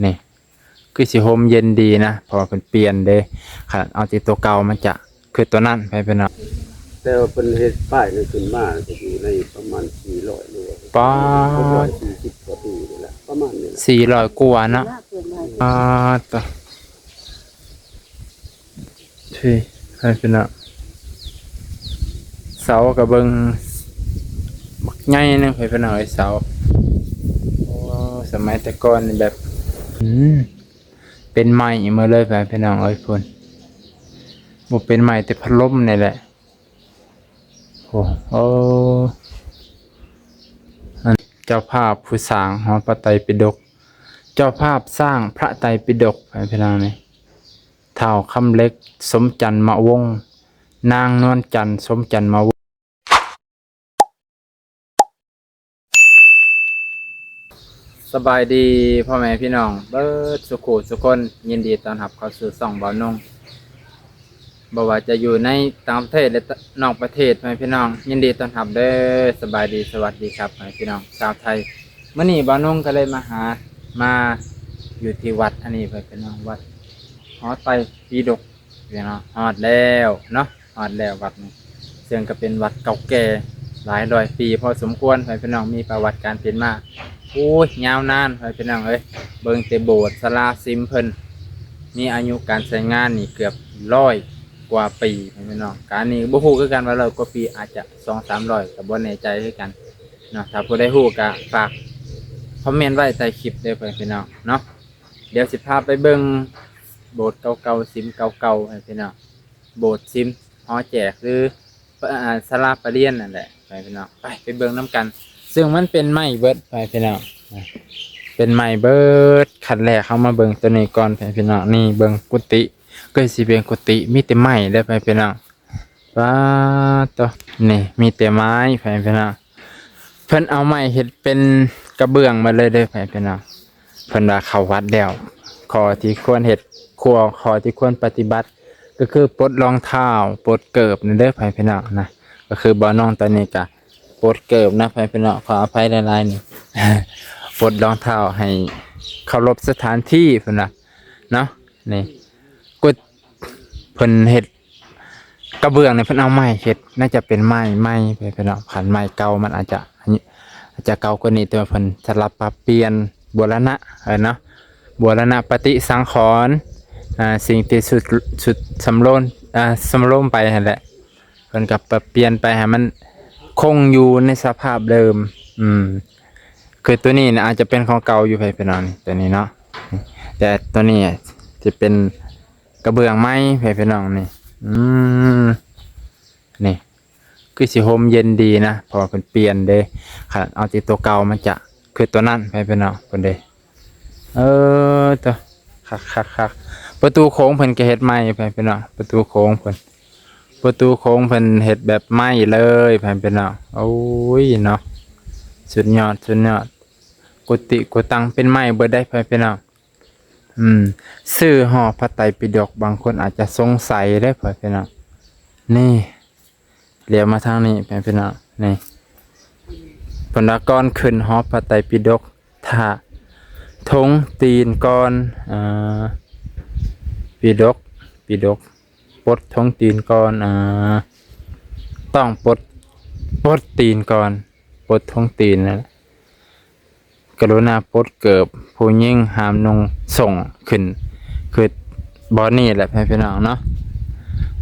นี่คือสิโฮมเย็นดีนะพอเป็นเปลี่ยนเด้ค่ะเอาที่ตัวเก่ามันจะคือตัวนั้นไปเป็นเนาะแต่ว่าเป็นเฮ็ดป้ายนี่ขึ้นมาก็อยู่ในประมาณ400หรือว่าป้า640กว่าปีนี่แหละประมาณนี้แหละ400กว่าเนาะต่อที่ไปเป็นเนาะเสากับเบิงบักใหญ่นึงไปเป็นเนาะไอ้เสาโอ้สมัยแต่ก่อนนี่แบบเป็นไม้มาเลยไปเป็นเนาะไอ้พุ่นบ่เป็นไม้แต่พัดลมนี่แหละโอ้เจ้าภาพผู้สร้างหอพระไตรปิฎกเจ้าภาพสร้างพระไตรปิฎกไปเป็นเนาะนี่ท้าวคำเล็กสมจันทร์มะวงนางนวลจันทร์สมจันทร์มะวงสบายดีพ่อแม่พี่น้องเบิดสุขุสุคนยินดีต้อนรับเข้าสู่ช่องบ่าวนงบ่ว่าจะอยู่ในต่างประเทศและนอกประเทศพ่อแม่พี่น้องยินดีต้อนรับเด้อสบายดีสวัสดีครับพ่อแม่พี่น้องชาวไทยมื้อนี้บ่าวนงก็เลยมาอยู่ที่วัดอันนี้พ่อแม่พี่น้องวัดหอไตรปิฎกพี่น้องฮอดแล้วเนาะฮอดแล้ววัดนี้ซึ่งก็เป็นวัดเก่าแก่หลายร้อยปีพอสมควรพ่อแม่พี่น้องมีประวัติการเป็นมาโอ้ยยาวนานพ่อแม่พี่น้องเอ้ยเบิ่งแต่โบสถ์ศาลาซิมเพิ่นมีอายุการใช้งานนี่เกือบ100 กว่าปีพ่อแม่พี่น้องการนี้บ่ฮู้คือกันว่า100 กว่าปีอาจจะ200-300ก็บ่แน่ใจคือกันเนาะถ้าผู้ใดฮู้ก็ฝากคอมเมนต์ไว้ใต้คลิปเด้อพ่อแม่พี่น้องเนาะเดี๋ยวสิพาไปเบิ่งโบสถ์เก่าๆซิมเก่าๆพ่อแม่พี่น้องโบสถ์ซิมหอแจกหรือศาลาประเรียนนั่นแหละพ่อแม่พี่น้องไปเบิ่งนํกันซึ่งมันเป็นไม้เบิดพ่อแม่พี่น้องเป็นไม้เบิดขั้นแรกเข้ามาเบิ่งตัวนี้ก่อนพ่อแม่พี่น้องนี่เบิ่งกุฏิก็สิเป็นกุฏิมีแต่ไม้เด้อพ่อแม่พี่น้องว้าตัวนี่มีแต่ไม้พ่อแม่พี่น้องเพิ่นเอาไม้เฮ็ดเป็นกระเบื้องมาเลยเด้อพ่อแม่พี่น้องเพิ่นว่าเข้าวัดแล้วขอที่ควรเฮ็ดขอที่ควรปฏิบัติก็คือปลดรองเท้าปลดเกิบนี่เด้อพ่อแม่พี่น้องนะก็คือบ่น้องตอนนี้ก็ปลดเกิบนะพ่อแม่พี่น้องขออภัยหลายๆนี่ ปลดรองเท้าให้เคารพสถานที่เพิ่นน่ะเนาะนี่ก็เพิ่นเฮ็ดกระเบื้องเนี่ยเพิ่นเอาไม้เฮ็ดน่าจะเป็นไม้ไปเพิ่นเนาะคันไม้เก่ามันอาจจะเก่ากว่านี้แต่ว่าเพิ่นสลับปรับเปลี่ยนบูรณะเนาะบูรณะปฏิสังขรณ์สิ่งที่สุดสำโรงไปนั่นแหละเพิ่นก็ปรับเปลี่ยนไปให้มันคงอยู่ในสภาพเดิมคือตัวนี้นะอาจจะเป็นของเก่าอยู่ไปเป็นนอนตัวนี้เนาะแต่ตัวนี้จะเป็นกระเบื้องไม้ไปเป็นนองนี่นี่คือสิโฮมเย็นดีนะพอเป็นเปลี่ยนเด้ค่ะเอาที่ตัวเก่ามันจะคือตัวนั้นไปเป็นนองคนเด้ตัวคักประตูโค้งเพิ่นก็เฮ็ดไม้ไปเป็นนองประตูโค้งเพิ่นเฮ็ดแบบไม้เลยไปเป็นนองโอ้ยเนาะสุดยอดกุฏิกุตังเป็นไม้เบิดได้ไปเป็นเอาชื่อหอพระไตรปิฎกบางคนอาจจะสงสัยได้ไปเป็นเอานี่เรียกมาทางนี้ไปเป็นเอานี่ผลกรขึ้นหอพระไตรปิฎกถ้าทงตีนก่อนปิฎกปลดทงตีนก่อนต้องปลดตีนก่อนปลดทงตีนนะกรุณาปลดเกิบผู้ยิ่งหามนงส่งขึ้นคือบอนี่แหละพี่น้องเนาะ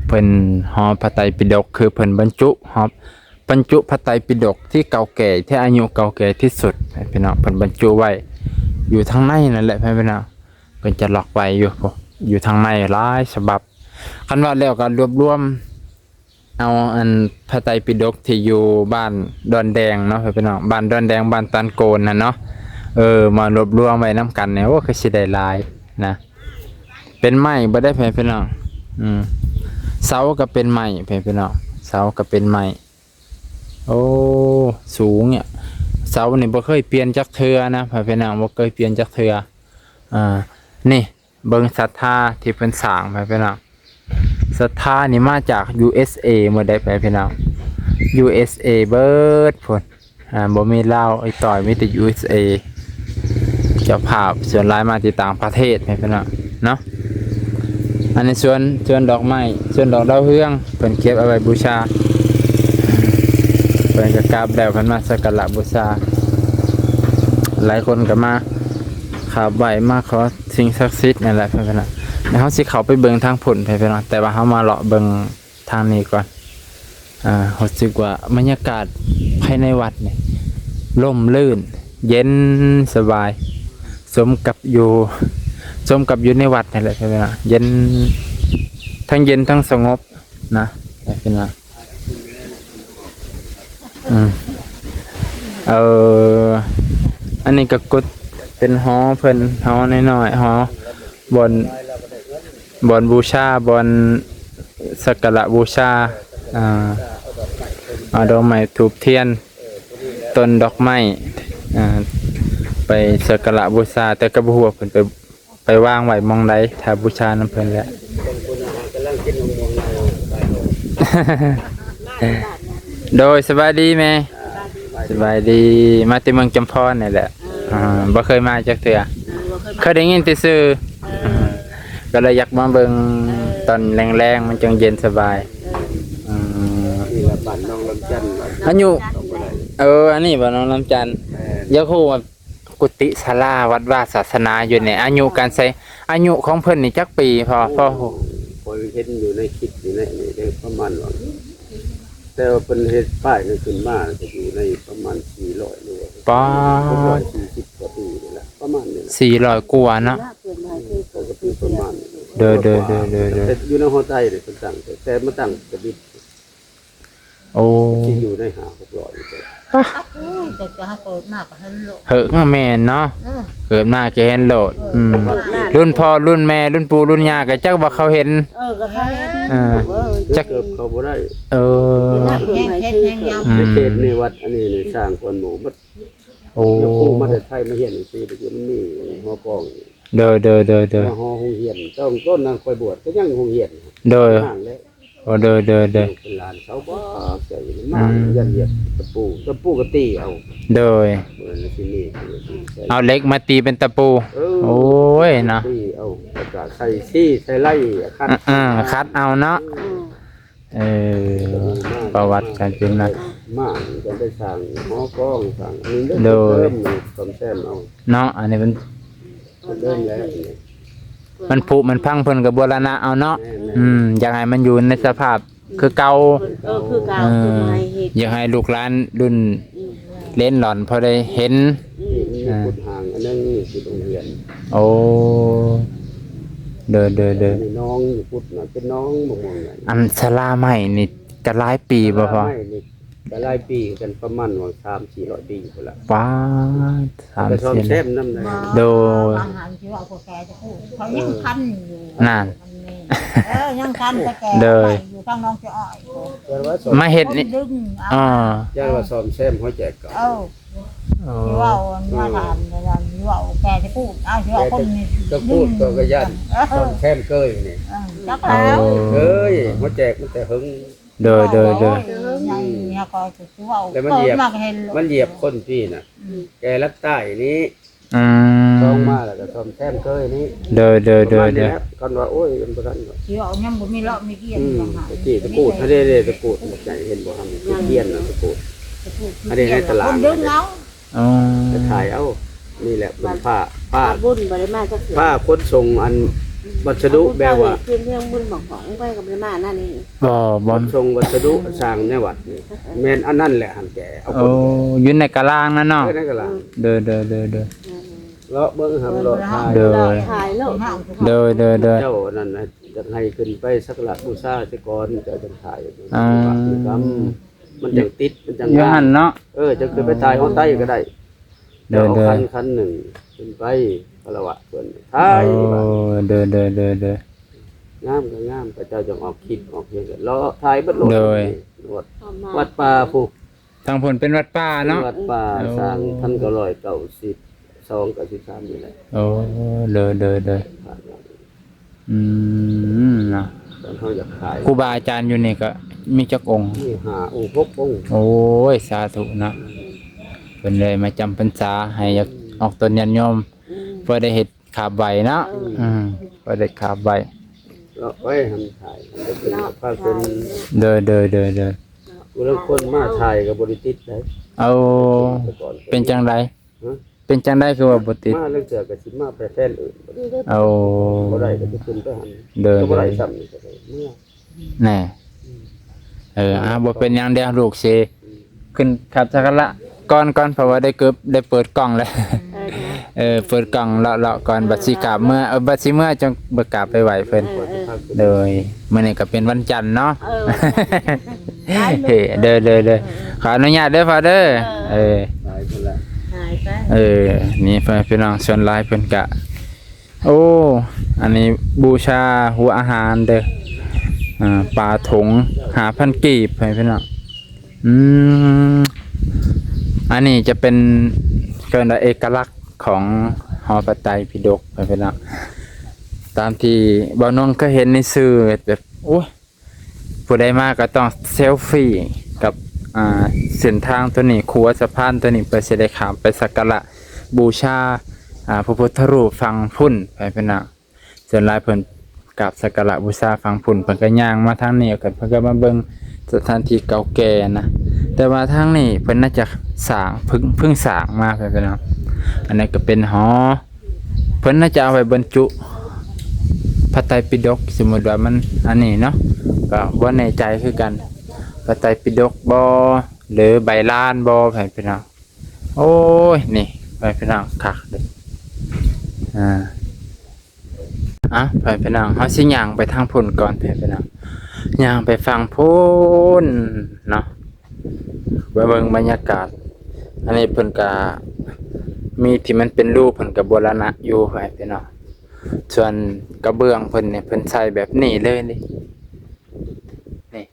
เพิ่นหอพระไตรปิฎกคือเพิ่นบรรจุพระไตรปิฎกที่เก่าแก่ที่อายุเก่าแก่ที่สุดพี่น้องเพิ่นบรรจุไว้อยู่ทางในนั่นแหละพี่น้องเพิ่นจะล็อกไว้อยู่ทางในหลายฉบับคันว่าแล้วก็รวบรวมเอาอันพระไตรปิฎกที่อยู่บ้านดอนแดงเนาะพี่น้องบ้านดอนแดงบ้านตันโกนน่ะเนาะมารวบรวมไว้น้ำกันเนี่ยว่าคือสิได้หลายนะเป็นไม้บ่ได้พี่น้องเสาก็เป็นไม้พี่น้องเสาก็เป็นไม้โอ้สูงเนี่ยเสานี่บ่เคยเปลี่ยนจักเทื่อนะพี่น้องบ่เคยเปลี่ยนจักเทื่อนี่เบิ่งศรัทธาที่เพิ่นสร้างพี่น้องศรัทธานี่มาจาก USA เมื่อได้พี่น้อง USA เบิดพุ่นบ่มีลาวไอ้ต่อยมีแต่ USA เจ้าภาพส่วนหลายมาที่ต่างประเทศแม่พี่น้องเนาะอันนี้ส่วนดอกไม้ส่วนดอกดาวเรืองเพิ่นเก็บเอาไว้บูชาเพิ่นก็กราบแล้วเพิ่นมาสักการะบูชาหลายคนก็มาขาบไหว้มาขอสิ่งศักดิ์สิทธิ์นั่นแหละเพิ่นน่ะแล้วเฮาสิเข้าไปเบิ่งทางผลไปพี่น้องแต่ว่าเฮามาเลาะเบิ่งทางนี้ก่อนรู้สึกว่าบรรยากาศภายในวัดนี่ร่มรื่นเย็นสบายสมกับอยู่ในวัดนี่แหละพี่น้องเย็นทั้งเย็นทั้งสงบนะพี่น้องอันนี้ก็กุดเป็นหอเพิ่นหอน้อยๆหอบอนบูชาบอนสักการะบูชาเอาดอกไม้ธูปเทียนต้นดอกไม้ไปสักการะบูชาแต่ก็บ่ฮู้ว่าเพิ่นไปวางไว้หม้องใดถ้าบูชานำเพิ่นแหละ โดยสบายดีไหมสบายดีมาที่เมืองจำพรนี่แหละบ่เคยมาจักเทื่อเคยได้ยินแต่ชื่อก็เลยอยากมาเบิ่งตอนแรงๆมันจังเย็นสบายนี่ละบ้านน้องลำจันทร์ อายุอันนี้บ่น้องลำจันทร์ยาคูว่ากุฏิศาลาวัดว่าศาสนาอยู่เนี่ยอายุการใช้อายุของเพิ่นนี่จักปีพอเห็นอยู่ในคลิปอยู่ในนี่ได้ประมาณว่าแต่ว่าเป็นเฮ็ดป้ายนั่นขึ้นมาจะอยู่ในประมาณ400หรือว่าป้า40กว่าปีนี่แหละประมาณนี้แหละ400กว่าเนาะก็คือประมาณเด้อแต่อยู่ในหัวใจนี่เพิ่นตั้งแต่มาตั้งกระดิษฐ์ที่อยู่ใน5-600อยู่แต่จะให้เกิดมากกว่านั้นโลด เหอะแม่นเนาะเกิดมาก็เห็นโลดรุ่นพ่อรุ่นแม่รุ่นปู่รุ่นย่าก็จักว่าเขาเห็นก็เขาเห็นจักเกิดเขาบ่ได้แห้งยำในเขตในวัดอันนี้นี่สร้างคนหมู่บัดยกครูมาแต่ไทยมาเฮียนจังซี่แต่มันมีหอกองเด้อหอโรงเรียนต้องต้นนางคอยบวชก็ยังโรงเรียนเด้อเด้อเป็นลานเสาบ่ใจมายันเหยียบตะปูก็ตีเอาเด้อที่นี่เอาเหล็กมาตีเป็นตะปูโอ้ยเนาะตีเอาแล้วก็ใส่ซี่ใส่ไล่คัดเอาเนาะประวัติการเป็นนะมาจะได้สั่งหม้อกล้องสั่งนี่เริ่มซ่อมแซมเอาเนาะอันนี้มันเริ่มแล้วมันผุมันพังเพิ่นก็บูรณะเอาเนาะอยากให้มันอยู่ในสภาพคือเก่าคือเก่าอยากให้ลูกหลานรุ่นเล่นหล่อนพอได้เห็นพุทธห่างอันนั้นนี่คือโรงเรียนโอ้เด้อน้องพุทธน่ะเป็นน้องบ่มองไงอันศาลาใหม่นี่จะหลายปีบ่พอก็หลายปีกันประมาณว่า3-400 ปีพุ่นล่ะป้า3-4แซ่บนำได้โดยอาหารที่ว่าพวกแกจะพูดเขายังคันอยู่นั่นยังคันแต่แกอยู่ข้างน้องจะอ้อยมาเฮ็ดนี่ย่าว่าซ่อมแซมหัวใจเก่าที่ว่ามาถามที่ว่าแกจะพูดที่ว่าคนนี้ก็พูดก็ยันซ่อมแซมเกยนี่จักแล้วเอ้ยหัวใจมันแต่หึงเด้อแล้วมันเหยียบคนพี่น่ะแกรักใต้นี้ต้องมาแล้วก็ซ่อมแซมเกยนี้เด้อก่อนว่าโอ้ยมันบ่ทันสิเอายังบ่มีเลาะมีเกียนบ่หาตะปูดเด้ตะปูดใหญ่เห็นบ่ทำเกียนน่ะตะปูดอันนี้ในตลาดดึงเอาจะถ่ายเอานี่แหละเป็นผ้าบุญบ่ได้มาจักเทื่อผ้าขนส่งอันวัสดุแบบว่าคือเรื่องบุญของไปกับบ่มานั่นนี่บ่ส่งวัสดุสร้างในวัดนี่แม่นอันนั้นแหละหั่นแกเอาคนอยู่ในกะลางนั่นเนาะในกะลางเด้อเลาะเบิ่งหำเลาะถ่ายแล้วเจ้านั่นน่ะจะให้ขึ้นไปสักการะบูชาซะก่อนจะจังถ่ายมันจังติดมันจังงานเนาะจะขึ้นไปถ่ายห้องใต้ก็ได้เดี๋ยวคันหนึ่งขึ้นไปพระวะส่วนถ่ายเด้งามก็งามพระเจ้าจะออกคลิปออกเพียงก็ล้อถ่ายเบิดโลดวัดป่าผูกทางผลเป็นวัดป่าเนาะวัดป่าสร้าง1992 93นี่แหละเด้อเนาะตอนเขาอยากขายครูบาอาจารย์อยู่นี่ก็มีจักองค์มี5 องค์ 6 องค์โอ้ยสาธุนะเพิ่นเลยมาจำพรรษาให้ออกตนญาติโยม พอได้เฮ็ดขาบใบเนาะพอได้ขาบใบ เราไว้ทำถ่ายมันจะเป็นภาพเป็น เด้อบางคนมาถ่ายกับบริติดได้ เอาเป็นจังได ฮะ เป็นจังไดคือว่าบ่ติด มาเรื่องเจอกับสิมาไปแฟนอื่น เอา บ่ได้ก็จะขึ้นไปหัน เด้อ ก็บ่ได้ซ้ำนี่ก็ได้เมื่อ แน่บ่เป็นหยังเดียวลูกสิขึ้นครับสักละก่อนเพราะว่าได้เปิดกล้องแล้ว เปิดกล่องเลาะๆก่อนบัดสิกลับเมื่อบัดสิเมื่อจังบ่กลับไปไหวเพิ่นเลยมื้อนี้ก็เป็นวันจันทร์เนาะเฮ้เด้อขออนุญาตเด้อพ่อเด้อหลายคนละ หายไป นี่พี่น้องส่วนหลายเพิ่นก็โอ้อันนี้บูชาหัวอาหารเด้อปลาถุง5,000กีบพี่น้องอันนี้จะเป็นเกินเอกลักษณ์ของหอพระไตรปิฎกไปแล้วตามที่บ่าวนงก็เห็นในสื่อแบบโอ้ยผู้ใดมาก็ต้องเซลฟี่กับเส้นทางตัวนี้ขัวสะพานตัวนี้ไปสิได้ข้ามไปสักการะบูชาพระพุทธรูปฝั่งพุ่นไปเป็นน่ะส่วนหลายเพิ่นกราบสักการะบูชาฝั่งพุ่นเพิ่นก็ย่างมาทางนี้กันเพิ่นก็มาเบิ่งสถานที่เก่าแก่นะแต่ว่าทางนี้เพิ่นน่าจะสร้างเพิ่งสร้างมาไปเป็นน่ะอันนี้ก็เป็นหอเพิ่นน่าจะเอาไว้บรรจุพระไตรปิฎกสมมุติว่ามันอันนี้เนาะก็บ่แน่ใจคือกันพระไตรปิฎกบ่หรือใบลานบ่ไปเป็นน่ะโอ้ยนี่ไปเป็นน่ะคักเด้ไปเป็นน่ะเฮาสิย่างไปทางพุ่นก่อนไปเป็นน่ะย่างไปฟังพุ่นเนาะเบิ่งบรรยากาศอันนี้เพิ่นก็มีที่มันเป็นรูปเพิ่นก็บูรณะอยู่ไปพี่น้องส่วนกระเบื้องเพิ่นเนี่ยเพิ่นใช้แบบนี้เลยนี่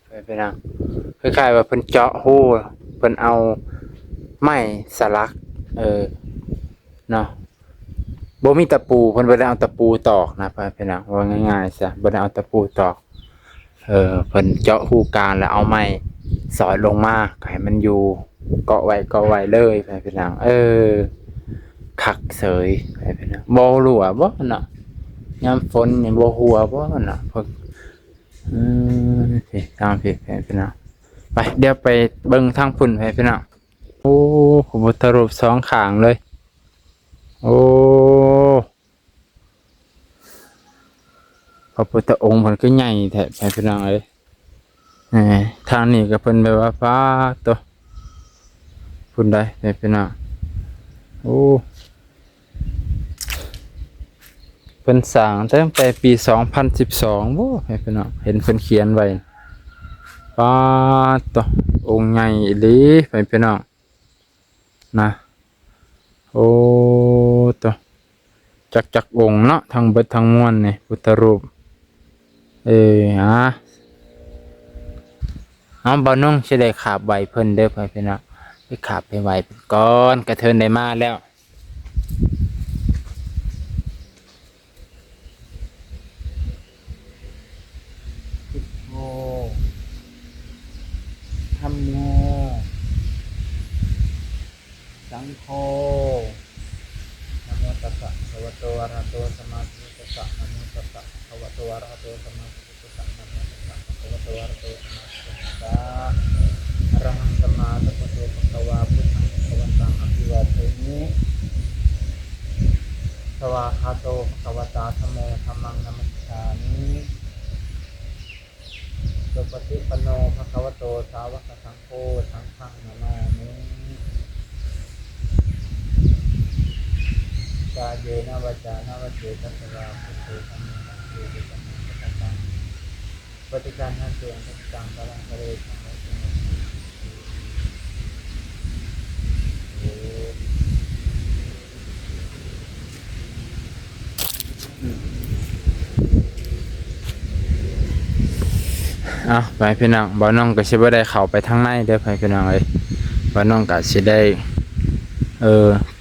ไปพี่น้องคล้ายๆว่าเพิ่นเจาะหูเพิ่นเอาไม้สลักเนาะบ่มีตะปูเพิ่นบ่ได้เอาตะปูตอกนะพี่น้องว่าง่ายๆซะบ่ได้เอาตะปูตอกเพิ่นเจาะหูกลางแล้วเอาไม้สอดลงมาให้มันอยู่เกาะไว้เลยไปพี่น้องคักเสยไปพี่น้องบ่รั่วบ่เนาะยามฝนนี่บ่หัวบ่เนาะพวกสิตามพี่พี่น้องไปเดี๋ยวไปเบิ่งทางพุ่นไปพี่น้องโอ้พระพุทธรูปสองข้างเลยโอ้พระพุทธองค์เพิ่นก็ใหญ่แท้ไปพี่น้องเอ้ยทางนี้ก็เพิ่นแบบว่าฟ้าตัวพุ่นได้ไปพี่น้องโอ้เพิ่นสร้างตั้งแต่ปี2012บ่ให้พี่น้องเห็นเพิ่นเขียนไว้ป้าตัวองค์ใหญ่อีหลีไปพี่น้องนะโอ้ตัวจักองค์เนาะทั้งเบิดทั้งมวลนี่พุทธรูปบ่น้องสิได้ขาบไว้เพิ่นเด้อไปพี่น้องไปขาบไปไว้ก่อนกระเทินได้มาแล้วธัมโมสังโฆนะโมตัสสะภะคะวะโตอะระหะโตสัมมาสัมพุทธัสสะนะโมตัสสะภะคะวะโตอะระหะโตสัมมาสัมพุทธัสสะนะโมตัสสะภะคะวะโตอะระหะโตสัมมาสัมพุทธัสสะอะระหังสัมมาสัมพุทโธภะคะวะพุทธังภะคะวันตังอะภิวาเทมิสวากขาโตภะคะวะตาธัมโมธัมมังนัมมัสสามิสุปฏิปันโนภะคะวะโตสาวกสังโฆสังฆังนะมามิกายเยนะวาจานะวะเจตสวาพุทโธธัมโมธัมโมสังฆังสังปฏิการทันเตียงปฏิการพลังทะเลทั้งหมดไปพี่น้องบ่น้องก็สิบ่ได้เข้าไปทางในเด้อพี่น้องเอ้ยบ่น้องก็สิได้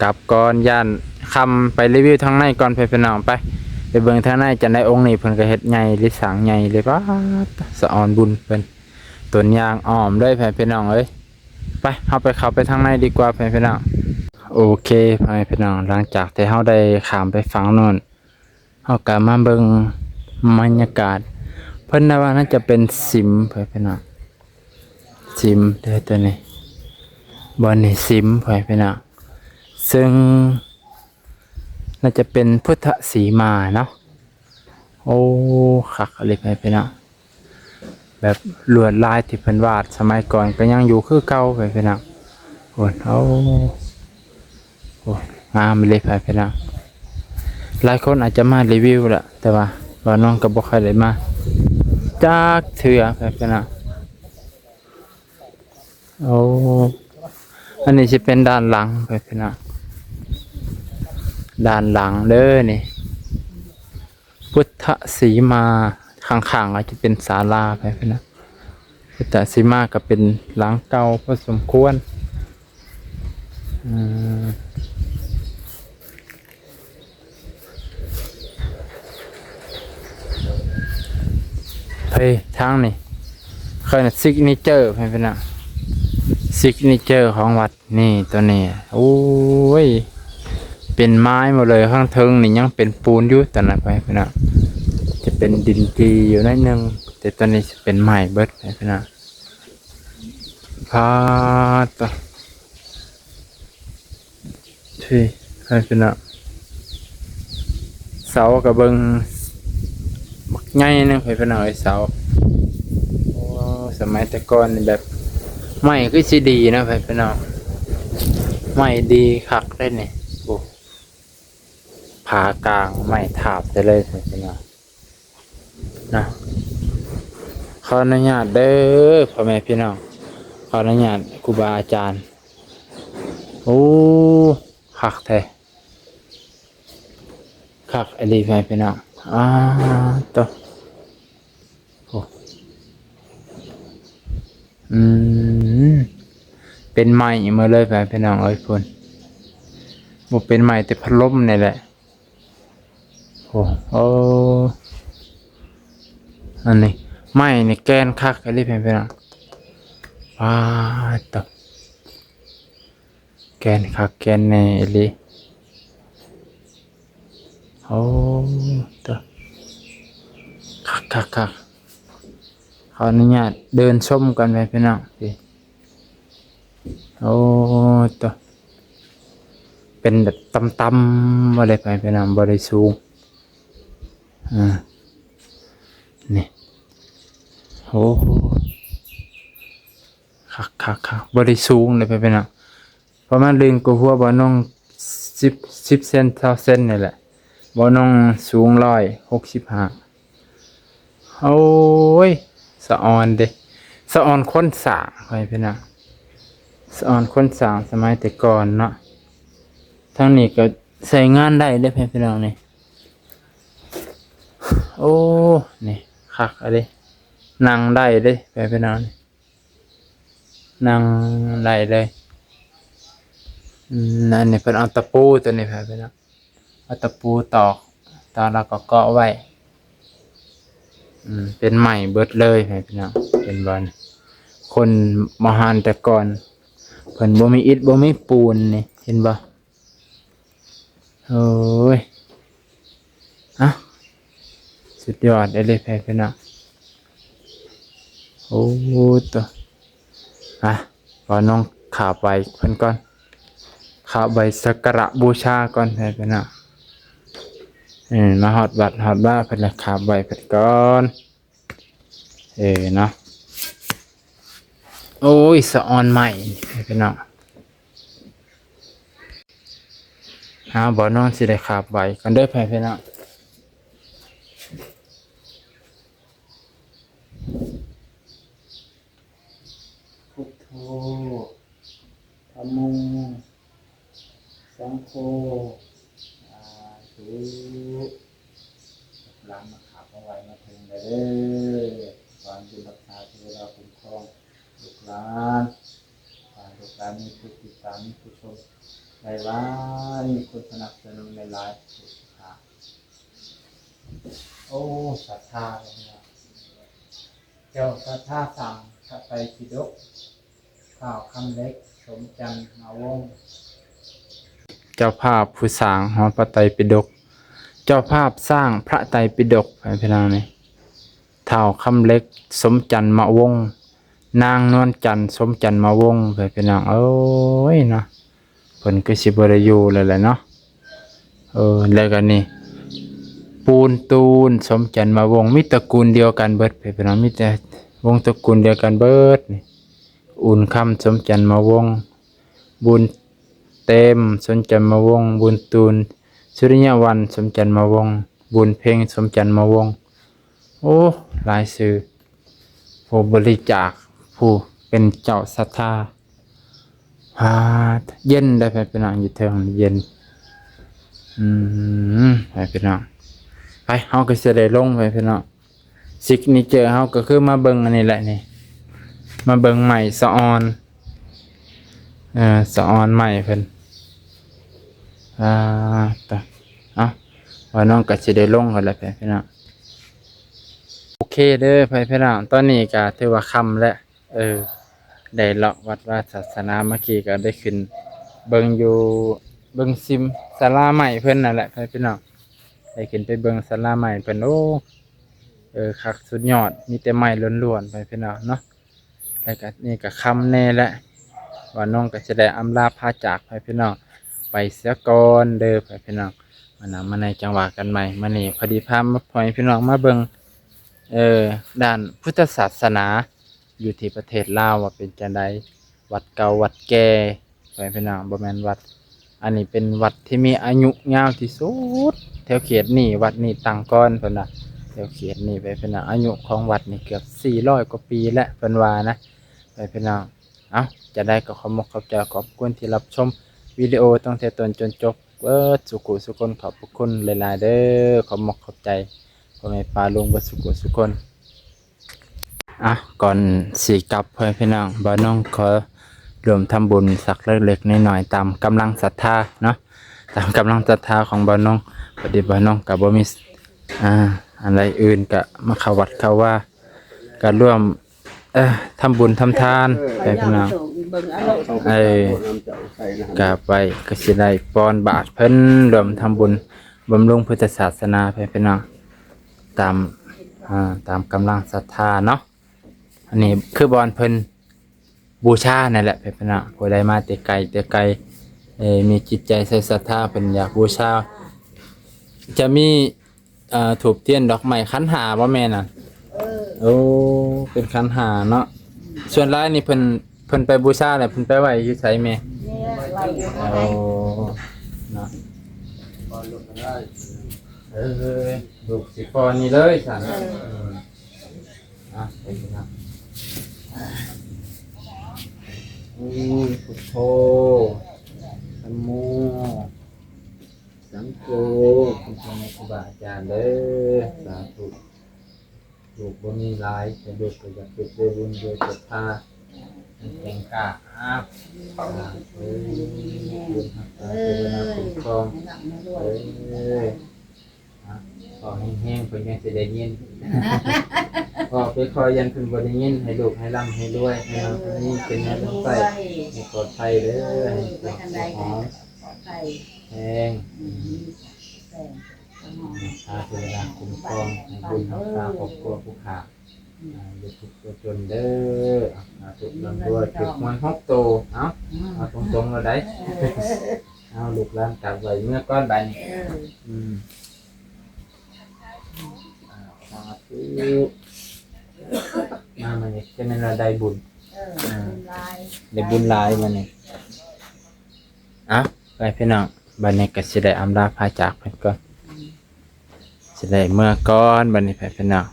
กลับก่อนย่านคำไปรีวิวทางในก่อนพี่น้องไปเบิ่งทางในจังได้องค์นี้เพิ่นก็เฮ็ดใหญ่ลิสังใหญ่เลยป้าสะออนบุญเพิ่นต้นยางอ้อมเลยพี่น้องเอ้ยไปเฮาไปเข้าไปทางในดีกว่าพี่น้อง โอเคพ่อแม่พี่น้องหลังจากที่เฮาได้ข้ามไปฝั่งโน้นเฮาก็มาเบิ่งบรรยากาศเพิ่นน่ะว่าน่าจะเป็นสิมพ่อแม่พี่น้องสิมเด้อตัวนี้บ่อนี่สิมพ่อแม่พี่น้องซึ่งน่าจะเป็นพุทธสีมาเนาะโอ้คักอะไรพ่อแม่พี่น้องแบบลวดลายที่เพิ่นวาดสมัยก่อนก็ยังอยู่คือเก่าพ่อแม่พี่น้องโอ้โห โอ้งามเลยไปพี่น้องหลายคนอาจจะมารีวิวแหละแต่ว่าน้องก็บ่ค่อยได้มาจากเถื่อไปพี่น้องโอ้อันนี้จะเป็นด้านหลังไปพี่น้องด้านหลังเด้อนี่พุทธสีมาข้างๆอาจจะเป็นศาลาไปพี่น้องพุทธสีมาก็เป็นหลังเก่าพอสมควรเฮ้ยทางนี่เคยนะซิกเนเจอร์เป็นน่ะซิกเนเจอร์ของวัดนี่ตัวนี้โอ้ยเป็นไม้หมดเลยข้างเทิงนี่ยังเป็นปูนอยู่แต่นั้นไปเป็นน่ะจะเป็นดินจีอยู่นิดนึงแต่ตัวนี้จะเป็นไม้เบิดไปเป็นน่ะพาต่อที่ไปเป็นน่ะเสากับเบิงบักใหญ่นึงไปเป็นน่ะไอ้เสาสมัยแต่ก่อนนี่แบบไม่คือสิดีนะพี่น้องไม่ดีคักได้เนี่ยโอ้ผ่ากลางไม่ถาบได้เลยพี่น้องนะขออนุญาตเด้อพ่อแม่พี่น้องขออนุญาตครูบาอาจารย์โอ้คักแท้คักไอ้ดีพี่น้องต่อเป็นไม้มาเลยไปพี่น้องเอ้ยพุ่นบ่เป็นไม้แต่พัดลมนี่แหละโอ้อันนี้ไม้นี่แกนคักไอ้นี่พี่น้องต่อแกนคักแกนในไอ้นี่โอ้ต่อคักขออนุญาตเดินชมกันไปพี่น้องสิโอ้ตัวเป็นแบบตำๆอะไรไปพี่น้องบริสูงนี่โอ้คักบริสูงเลยไปพี่น้องประมาณเรียนกูหัวบ่น้อง10เซน20เซนนี่แหละบ่น้องสูง165โอ้ยสะออนเด้สะออนคนสร้างไปพี่น้องสะออนคนสร้างสมัยแต่ก่อนเนาะทั้งนี้ก็ใส่งานได้เด้พี่น้องนี่โอ้นี่คักอะไรนั่งได้เด้พี่น้องนี่นั่งได้เลยนั่นนี่เป็นเอาตะปูตัวนี้พี่น้องเอาตะปูตอกแล้วก็เกาะไว้เป็นใหม่เบิดเลยพี่น้องเป็นบอลคนมหันแต่ก่อนเพิ่นบ่มีอิฐบ่มีปูนนี่เห็นบ่โอ้ยสุดยอดเลยพี่น้องโอ้ตัวขอน้องขาไปเพิ่นก่อนขาไปสักการะบูชาก่อนพี่น้องมาหอดบัตรหอดบ้าเพิ่นละขาไปเพิ่นก่อนเนาะโอ้ยสะออนใหม่พี่น้องบ่น้องสิได้ขาไปกันเด้อพี่น้องพุทโธธัมโมสังโฆล้างมาขับเอาไว้มาถึงเลยความดูรักษาเทวดาคุ้มครองลูกหลานลูกหลานมีผู้ติดตามมีผู้ชมหลายล้านมีคนสนับสนุนหลายๆสุขะโอ้ศรัทธาเลยนะเจ้าศรัทธาสั่งข้าไปปิฎกข้าวคำเล็กสมจันทร์มาวง เจ้าภาพผู้สร้างหอพระไตรปิฎกเจ้าภาพสร้างพระไตรปิฎกไปพี่น้องนี่เท่าคำเล็กสมจันทร์มะวงนางนวลจันทร์สมจันทร์มะวงไปพี่น้องโอ้ยเนาะเพิ่นก็สิบ่ได้อยู่เลยแหละเนาะแล้วก็นี่ปูนตูนสมจันทร์มะวงมีตระกูลเดียวกันเบิดไปพี่น้องมีแต่วงตระกูลเดียวกันเบิดนี่อุ่นคำสมจันทร์มะวงบุญเต็มสมจันทร์มาวงบุญตูนสุริยวันสมจันทร์มาวงบุญเพ่งสมจันทร์มาวงโอ้หลายสื่อผู้บริจาคผู้เป็นเจ้าศรัทธาเย็นได้ไปเป็นน้องอยู่เทิงเย็นไปเป็นน้องไปเฮาก็จะได้ลงไปเป็นน้องซิกนี่เจอเฮาก็คือมาเบิ่งอันนี้แหละนี่มาเบิ่งใหม่สะออนสะออนใหม่เพิ่นต่อว่าน้องก็สิได้ลงกันแล้วพี่น้องโอเคเด้อพี่น้องตอนนี้ก็ถือว่าค่ำแล้วได้เลาะวัดว่าศาสนาเมื่อกี้ก็ได้ขึ้นเบิ่งอยู่เบิ่งซิมศาลาใหม่เพิ่นนั่นแหละพี่น้องได้ขึ้นไปเบิ่งศาลาใหม่เพิ่นโอ้คักสุดยอดมีแต่ไม้ล้วนๆพี่น้องเนาะแล้วก็นี่ก็ค่ำแน่แล้วว่าน้องก็จะได้อำลาพาจากพี่น้องไปเสียก่อนเด้อพี่น้องมาในจังหวะกันใหม่มานี่พอดีพามาพอยพี่น้องมาเบิ่งด้านพุทธศาสนาอยู่ที่ประเทศลาวว่าเป็นจังไดวัดเก่าวัดแก่พี่น้องบ่แม่นวัดอันนี้เป็นวัดที่มีอายุยาวที่สุดแถวเขตนี่วัดนี้ตั้งก่อนเพิ่นน่ะแถวเขตนี่พี่น้องอายุของวัดนี่เกือบ400กว่าปีแล้วเพิ่นว่านะพี่น้องจะได้ก็ขอบใจขอบคุณที่รับชมวิดีโอตั้งแต่ต้นจนจบสุขุสุคนขอบคุณหลายๆเด้อขอบใจพ่อแม่ปลาลุงบ่สุขุสุคนก่อนสิกลับพี่น้องบ่น้องขอรวมทำบุญสักเล็กๆน้อยๆตามกำลังศรัทธาเนาะตามกำลังศรัทธาของบ่น้องพอดีบ่น้องก็บ่มีอะไรอื่นก็มาเข้าวัดเข้าว่าก็ร่วมทำบุญทำทานไปพี่น้องกราบไปก็สิได้ปอนบาทเพิ่นรวมทำบุญบำรุงพุทธศาสนาไปพี่น้องตามกำลังศรัทธาเนาะอันนี้คือบอนเพิ่นบูชานั่นแหละไปพี่น้องผู้ใดมาแต่ไกลมีจิตใจใส่ศรัทธาเพิ่นอยากบูชาจะมีถูกเทียนดอกไม้ขันหาบ่แม่น่ะโอ้เป็นคันหาเนาะส่วนร้ายนี่เพิ่นไปบูชาแหละเพิ่นไปไหว้อยู่ไสแม่โอ้เนาะลูกสิพอนี่เลยสั่นไปนะพุทโธธัมโมสังโฆคุณพระครูบาอาจารย์เด้อสาธุลูกบ่มีหลายแต่ลูกก็อยากเก็บด้วยบุญด้วยศรัทธาแห่งกล้าบุญรักษาเทวดาคุ้มครองขอแห้งๆเพิ่นยังสิได้ยินขอไปคอยยันเพิ่นบ่ได้ยินให้ลูกให้ร่ำให้รวยให้น้องคนนี้เป็นแม่ต้องใส่ให้ปลอดภัยเด้อให้ปลอดหอมแห้งเทวดาคุ้มครองให้บุญรักษาครอบครัวผู้ขาอย่าทุกข์จนเด้อทุกข์ลำด้วยถูกมันฮอกโตเอาตรงๆเลยได้เอาลูกหลานกลับไว้เมื่อก้อนใบนี้สาธุมาเนี่ยจะเป็นเราได้บุญได้บุญหลายมาเนี่ยไปพี่น้องบัดนี้ก็สิได้อำลาพาจากเพิ่นก่อนสิได้เมื่อก่อนบัดนี้ไปพี่น้อง